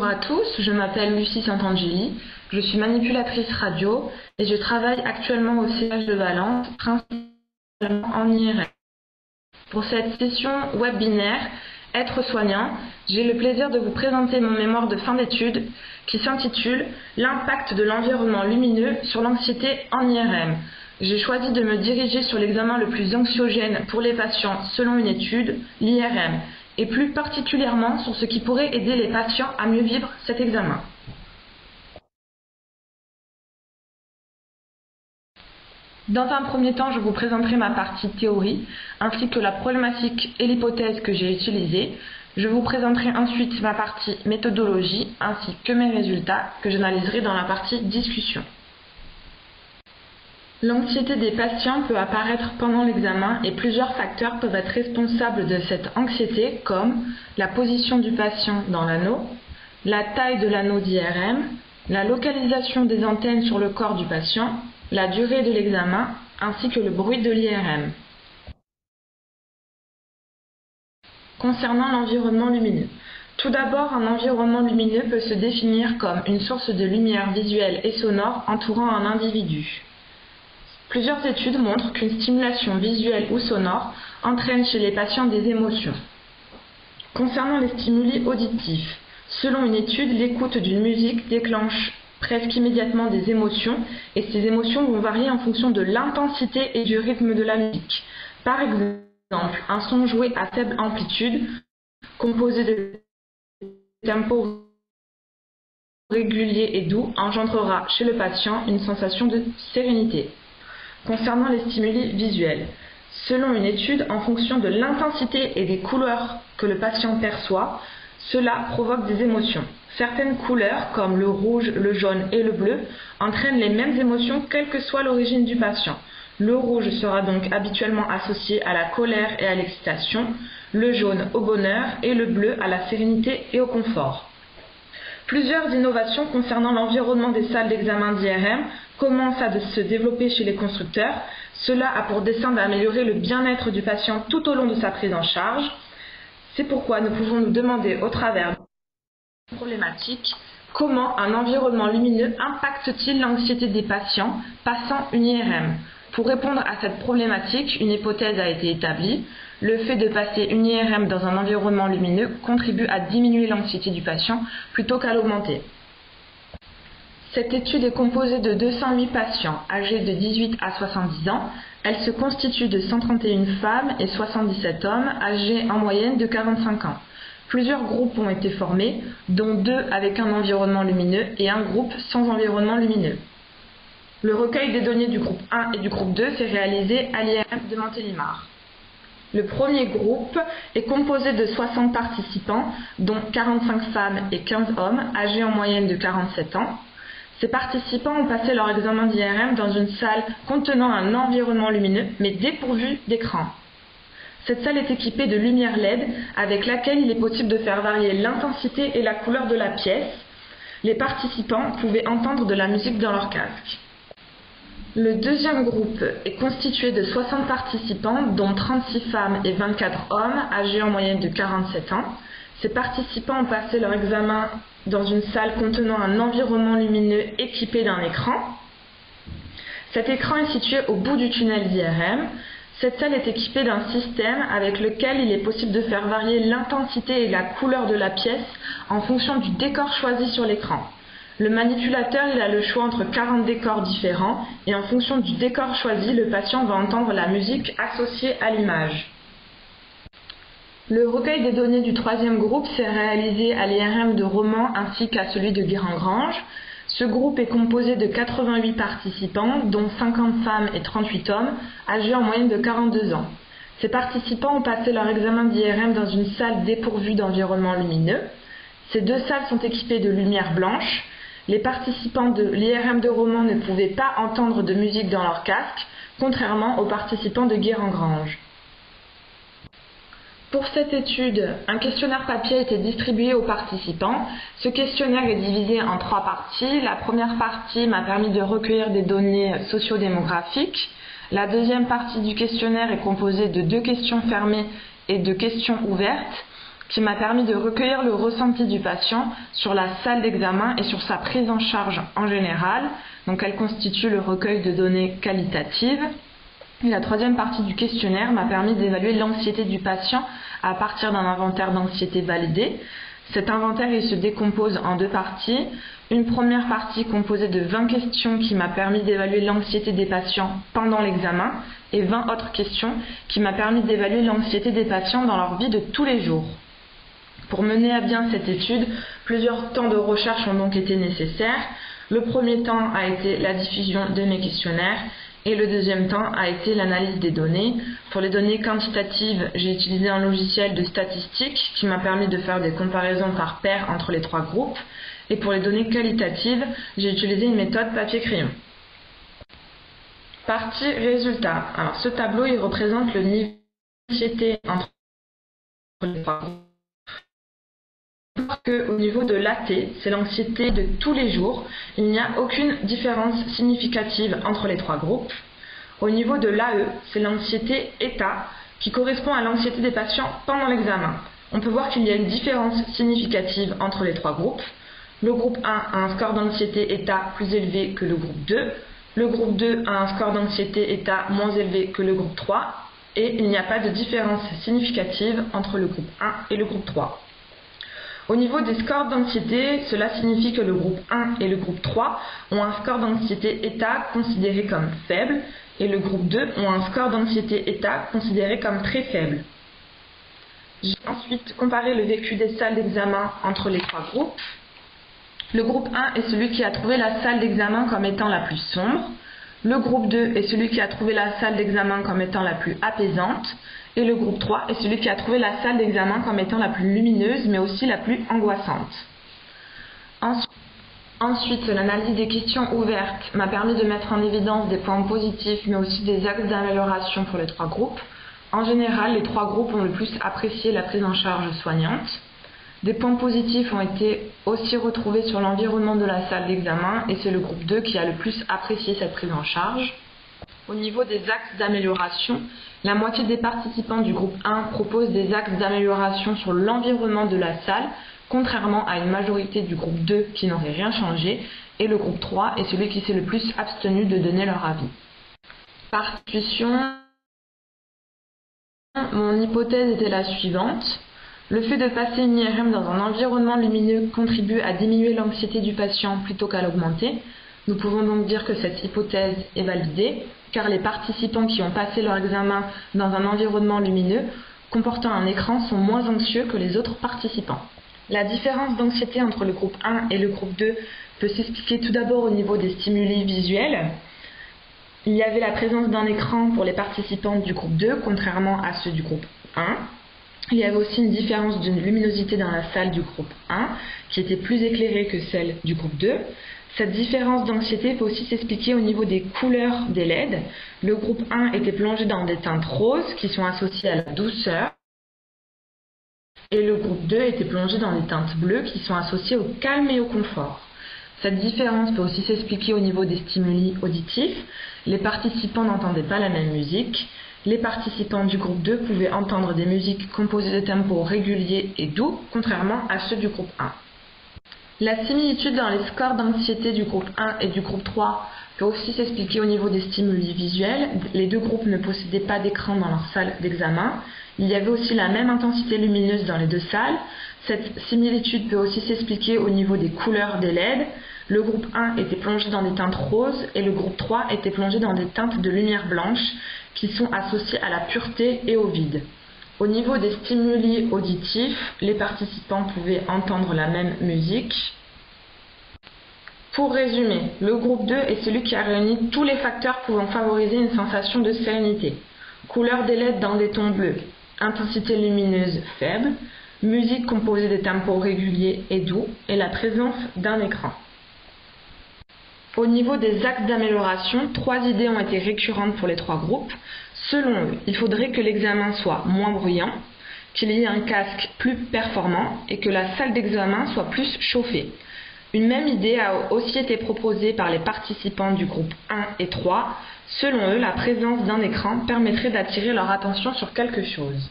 à tous, je m'appelle Lucie Saint-Angéli, je suis manipulatrice radio et je travaille actuellement au CH de Valence, principalement en IRM. Pour cette session webinaire Être soignant, j'ai le plaisir de vous présenter mon mémoire de fin d'études qui s'intitule L'impact de l'environnement lumineux sur l'anxiété en IRM. J'ai choisi de me diriger sur l'examen le plus anxiogène pour les patients selon une étude, l'IRM, et plus particulièrement sur ce qui pourrait aider les patients à mieux vivre cet examen. Dans un premier temps, je vous présenterai ma partie théorie, ainsi que la problématique et l'hypothèse que j'ai utilisée. Je vous présenterai ensuite ma partie méthodologie, ainsi que mes résultats, que j'analyserai dans la partie discussion. L'anxiété des patients peut apparaître pendant l'examen et plusieurs facteurs peuvent être responsables de cette anxiété comme la position du patient dans l'anneau, la taille de l'anneau d'IRM, la localisation des antennes sur le corps du patient, la durée de l'examen ainsi que le bruit de l'IRM. Concernant l'environnement lumineux. Tout d'abord, un environnement lumineux peut se définir comme une source de lumière visuelle et sonore entourant un individu. Plusieurs études montrent qu'une stimulation visuelle ou sonore entraîne chez les patients des émotions. Concernant les stimuli auditifs, selon une étude, l'écoute d'une musique déclenche presque immédiatement des émotions et ces émotions vont varier en fonction de l'intensité et du rythme de la musique. Par exemple, un son joué à faible amplitude, composé de tempos réguliers et doux, engendrera chez le patient une sensation de sérénité. Concernant les stimuli visuels, selon une étude, en fonction de l'intensité et des couleurs que le patient perçoit, cela provoque des émotions. Certaines couleurs, comme le rouge, le jaune et le bleu, entraînent les mêmes émotions quelle que soit l'origine du patient. Le rouge sera donc habituellement associé à la colère et à l'excitation, le jaune au bonheur et le bleu à la sérénité et au confort. Plusieurs innovations concernant l'environnement des salles d'examen d'IRM commencent à se développer chez les constructeurs. Cela a pour dessein d'améliorer le bien-être du patient tout au long de sa prise en charge. C'est pourquoi nous pouvons nous demander au travers de cette problématique comment un environnement lumineux impacte-t-il l'anxiété des patients passant une IRM. Pour répondre à cette problématique, une hypothèse a été établie. Le fait de passer une IRM dans un environnement lumineux contribue à diminuer l'anxiété du patient plutôt qu'à l'augmenter. Cette étude est composée de 208 patients âgés de 18 à 70 ans. Elle se constitue de 131 femmes et 77 hommes âgés en moyenne de 45 ans. Plusieurs groupes ont été formés, dont 2 avec un environnement lumineux et un groupe sans environnement lumineux. Le recueil des données du groupe 1 et du groupe 2 s'est réalisé à l'IRM de Montélimar. Le premier groupe est composé de 60 participants, dont 45 femmes et 15 hommes, âgés en moyenne de 47 ans. Ces participants ont passé leur examen d'IRM dans une salle contenant un environnement lumineux, mais dépourvu d'écran. Cette salle est équipée de lumière LED, avec laquelle il est possible de faire varier l'intensité et la couleur de la pièce. Les participants pouvaient entendre de la musique dans leur casque. Le deuxième groupe est constitué de 60 participants, dont 36 femmes et 24 hommes, âgés en moyenne de 47 ans. Ces participants ont passé leur examen dans une salle contenant un environnement lumineux équipé d'un écran. Cet écran est situé au bout du tunnel d'IRM. Cette salle est équipée d'un système avec lequel il est possible de faire varier l'intensité et la couleur de la pièce en fonction du décor choisi sur l'écran. Le manipulateur a le choix entre 40 décors différents et en fonction du décor choisi, le patient va entendre la musique associée à l'image. Le recueil des données du troisième groupe s'est réalisé à l'IRM de Romans ainsi qu'à celui de Guérin-Grange. Ce groupe est composé de 88 participants, dont 50 femmes et 38 hommes, âgés en moyenne de 42 ans. Ces participants ont passé leur examen d'IRM dans une salle dépourvue d'environnement lumineux. Ces deux salles sont équipées de lumière blanche. Les participants de l'IRM de Romans ne pouvaient pas entendre de musique dans leur casque, contrairement aux participants de Guérin-Grange. Pour cette étude, un questionnaire papier a été distribué aux participants. Ce questionnaire est divisé en 3 parties. La première partie m'a permis de recueillir des données sociodémographiques. La deuxième partie du questionnaire est composée de 2 questions fermées et de questions ouvertes. qui m'a permis de recueillir le ressenti du patient sur la salle d'examen et sur sa prise en charge en général. Donc elle constitue le recueil de données qualitatives. Et la troisième partie du questionnaire m'a permis d'évaluer l'anxiété du patient à partir d'un inventaire d'anxiété validé. Cet inventaire il se décompose en deux parties. Une première partie composée de 20 questions qui m'a permis d'évaluer l'anxiété des patients pendant l'examen et 20 autres questions qui m'a permis d'évaluer l'anxiété des patients dans leur vie de tous les jours. Pour mener à bien cette étude, plusieurs temps de recherche ont donc été nécessaires. Le premier temps a été la diffusion de mes questionnaires et le deuxième temps a été l'analyse des données. Pour les données quantitatives, j'ai utilisé un logiciel de statistique qui m'a permis de faire des comparaisons par paire entre les trois groupes. Et pour les données qualitatives, j'ai utilisé une méthode papier-crayon. Partie résultats. Alors ce tableau il représente le niveau d'anxiété entre les trois groupes. Au niveau de l'AT, c'est l'anxiété de tous les jours, il n'y a aucune différence significative entre les trois groupes. Au niveau de l'AE, c'est l'anxiété état, qui correspond à l'anxiété des patients pendant l'examen. On peut voir qu'il y a une différence significative entre les trois groupes. Le groupe 1 a un score d'anxiété état plus élevé que le groupe 2. Le groupe 2 a un score d'anxiété état moins élevé que le groupe 3. Et il n'y a pas de différence significative entre le groupe 1 et le groupe 3. Au niveau des scores d'anxiété, cela signifie que le groupe 1 et le groupe 3 ont un score d'anxiété état considéré comme faible et le groupe 2 ont un score d'anxiété état considéré comme très faible. J'ai ensuite comparé le vécu des salles d'examen entre les trois groupes. Le groupe 1 est celui qui a trouvé la salle d'examen comme étant la plus sombre. Le groupe 2 est celui qui a trouvé la salle d'examen comme étant la plus apaisante. Et le groupe 3 est celui qui a trouvé la salle d'examen comme étant la plus lumineuse, mais aussi la plus angoissante. Ensuite, l'analyse des questions ouvertes m'a permis de mettre en évidence des points positifs, mais aussi des axes d'amélioration pour les trois groupes. En général, les trois groupes ont le plus apprécié la prise en charge soignante. Des points positifs ont été aussi retrouvés sur l'environnement de la salle d'examen, et c'est le groupe 2 qui a le plus apprécié cette prise en charge. Au niveau des axes d'amélioration, la moitié des participants du groupe 1 proposent des axes d'amélioration sur l'environnement de la salle, contrairement à une majorité du groupe 2 qui n'aurait rien changé, et le groupe 3 est celui qui s'est le plus abstenu de donner leur avis. Par institution, mon hypothèse était la suivante. Le fait de passer une IRM dans un environnement lumineux contribue à diminuer l'anxiété du patient plutôt qu'à l'augmenter. Nous pouvons donc dire que cette hypothèse est validée, car les participants qui ont passé leur examen dans un environnement lumineux comportant un écran sont moins anxieux que les autres participants. La différence d'anxiété entre le groupe 1 et le groupe 2 peut s'expliquer tout d'abord au niveau des stimuli visuels. Il y avait la présence d'un écran pour les participants du groupe 2, contrairement à ceux du groupe 1. Il y avait aussi une différence de luminosité dans la salle du groupe 1, qui était plus éclairée que celle du groupe 2. Cette différence d'anxiété peut aussi s'expliquer au niveau des couleurs des LED. Le groupe 1 était plongé dans des teintes roses qui sont associées à la douceur. Et le groupe 2 était plongé dans des teintes bleues qui sont associées au calme et au confort. Cette différence peut aussi s'expliquer au niveau des stimuli auditifs. Les participants n'entendaient pas la même musique. Les participants du groupe 2 pouvaient entendre des musiques composées de tempos réguliers et doux, contrairement à ceux du groupe 1. La similitude dans les scores d'anxiété du groupe 1 et du groupe 3 peut aussi s'expliquer au niveau des stimuli visuels. Les deux groupes ne possédaient pas d'écran dans leur salle d'examen. Il y avait aussi la même intensité lumineuse dans les deux salles. Cette similitude peut aussi s'expliquer au niveau des couleurs des LED. Le groupe 1 était plongé dans des teintes roses et le groupe 3 était plongé dans des teintes de lumière blanche qui sont associées à la pureté et au vide. Au niveau des stimuli auditifs, les participants pouvaient entendre la même musique. Pour résumer, le groupe 2 est celui qui a réuni tous les facteurs pouvant favoriser une sensation de sérénité. Couleur des LED dans des tons bleus, intensité lumineuse faible, musique composée de tempos réguliers et doux et la présence d'un écran. Au niveau des axes d'amélioration, 3 idées ont été récurrentes pour les 3 groupes. Selon eux, il faudrait que l'examen soit moins bruyant, qu'il y ait un casque plus performant et que la salle d'examen soit plus chauffée. Une même idée a aussi été proposée par les participants du groupe 1 et 3. Selon eux, la présence d'un écran permettrait d'attirer leur attention sur quelque chose.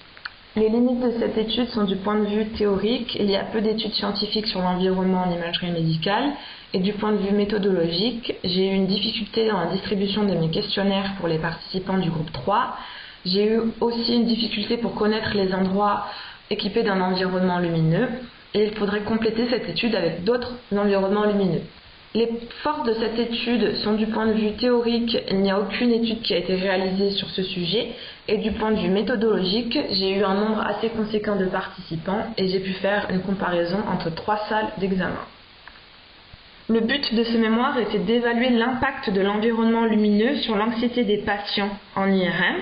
Les limites de cette étude sont du point de vue théorique. Il y a peu d'études scientifiques sur l'environnement en imagerie médicale. Et du point de vue méthodologique, j'ai eu une difficulté dans la distribution de mes questionnaires pour les participants du groupe 3. J'ai eu aussi une difficulté pour connaître les endroits équipés d'un environnement lumineux. Et il faudrait compléter cette étude avec d'autres environnements lumineux. Les forces de cette étude sont du point de vue théorique, il n'y a aucune étude qui a été réalisée sur ce sujet, et du point de vue méthodologique, j'ai eu un nombre assez conséquent de participants et j'ai pu faire une comparaison entre 3 salles d'examen. Le but de ce mémoire était d'évaluer l'impact de l'environnement lumineux sur l'anxiété des patients en IRM.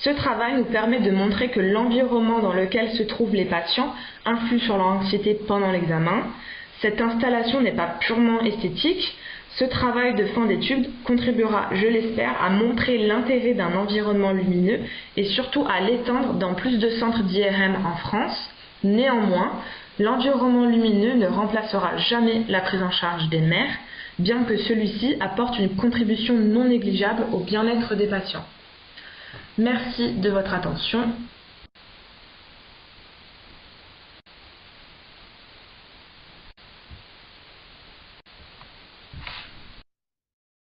Ce travail nous permet de montrer que l'environnement dans lequel se trouvent les patients influe sur leur anxiété pendant l'examen. Cette installation n'est pas purement esthétique. Ce travail de fin d'étude contribuera, je l'espère, à montrer l'intérêt d'un environnement lumineux et surtout à l'étendre dans plus de centres d'IRM en France. Néanmoins, l'environnement lumineux ne remplacera jamais la prise en charge des mères, bien que celui-ci apporte une contribution non négligeable au bien-être des patients. Merci de votre attention.